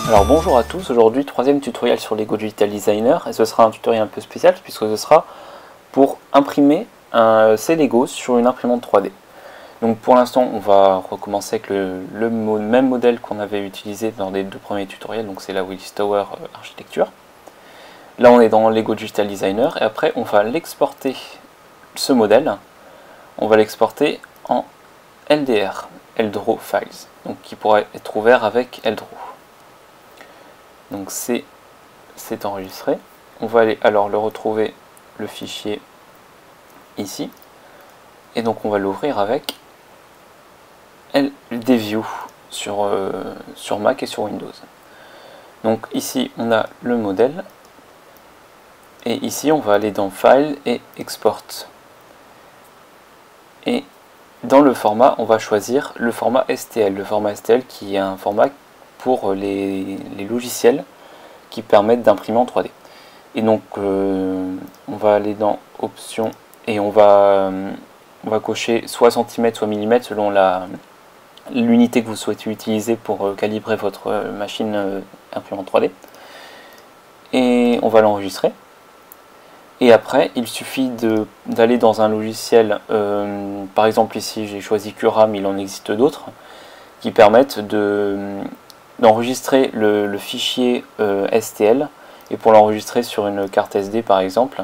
Alors bonjour à tous, aujourd'hui troisième tutoriel sur Lego Digital Designer et ce sera un tutoriel un peu spécial puisque ce sera pour imprimer ces Lego sur une imprimante 3D. Donc pour l'instant on va recommencer avec le même modèle qu'on avait utilisé dans les deux premiers tutoriels, donc c'est la Willis Tower architecture. Là on est dans Lego Digital Designer et après on va l'exporter, ce modèle, on va l'exporter en LDR, LDRAW Files, donc qui pourrait être ouvert avec LDRAW. Donc c'est enregistré. On va aller alors le retrouver, le fichier ici, et donc on va l'ouvrir avec LDView sur Mac et sur Windows. Donc ici on a le modèle, et ici on va aller dans File et Export. Et dans le format, on va choisir le format STL. Le format STL qui est un format pour les logiciels qui permettent d'imprimer en 3D. Et donc on va aller dans Options et on va cocher soit cm soit mm selon l'unité que vous souhaitez utiliser pour calibrer votre machine imprimante 3D. Et on va l'enregistrer. Et après, il suffit d'aller dans un logiciel, par exemple ici j'ai choisi Cura, mais il en existe d'autres, qui permettent d'enregistrer le fichier STL, et pour l'enregistrer sur une carte SD par exemple,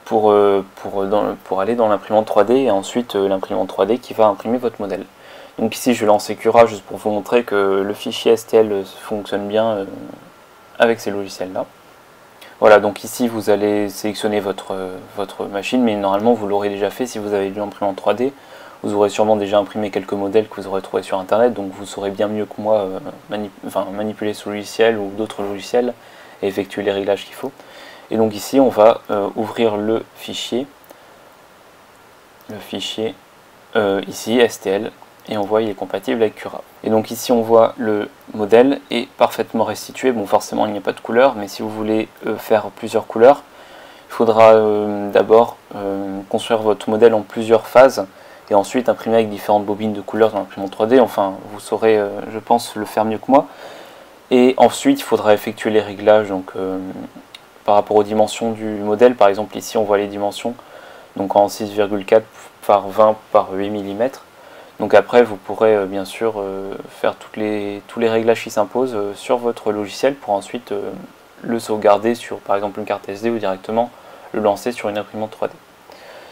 pour aller dans l'imprimante 3D, et ensuite l'imprimante 3D qui va imprimer votre modèle. Donc ici je vais lancer Cura juste pour vous montrer que le fichier STL fonctionne bien avec ces logiciels là. Voilà, donc ici vous allez sélectionner votre machine, mais normalement vous l'aurez déjà fait si vous avez lu l'imprimante 3D. Vous aurez sûrement déjà imprimé quelques modèles que vous aurez trouvés sur internet, donc vous saurez bien mieux que moi manipuler ce logiciel ou d'autres logiciels et effectuer les réglages qu'il faut. Et donc ici on va ouvrir le fichier ici STL, et on voit il est compatible avec Cura. Et donc ici on voit le modèle est parfaitement restitué. Bon, forcément il n'y a pas de couleur, mais si vous voulez faire plusieurs couleurs, il faudra d'abord construire votre modèle en plusieurs phases et ensuite imprimer avec différentes bobines de couleurs dans l'imprimante 3D. Enfin, vous saurez, je pense, le faire mieux que moi. Et ensuite il faudra effectuer les réglages donc par rapport aux dimensions du modèle. Par exemple ici on voit les dimensions donc en 6,4 par 20 par 8 mm. Donc après vous pourrez bien sûr faire tous les réglages qui s'imposent sur votre logiciel pour ensuite le sauvegarder sur par exemple une carte SD ou directement le lancer sur une imprimante 3D.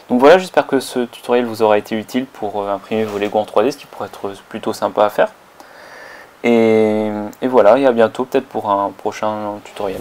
Donc voilà, j'espère que ce tutoriel vous aura été utile pour imprimer vos Lego en 3D, ce qui pourrait être plutôt sympa à faire. Et voilà, et à bientôt peut-être pour un prochain tutoriel.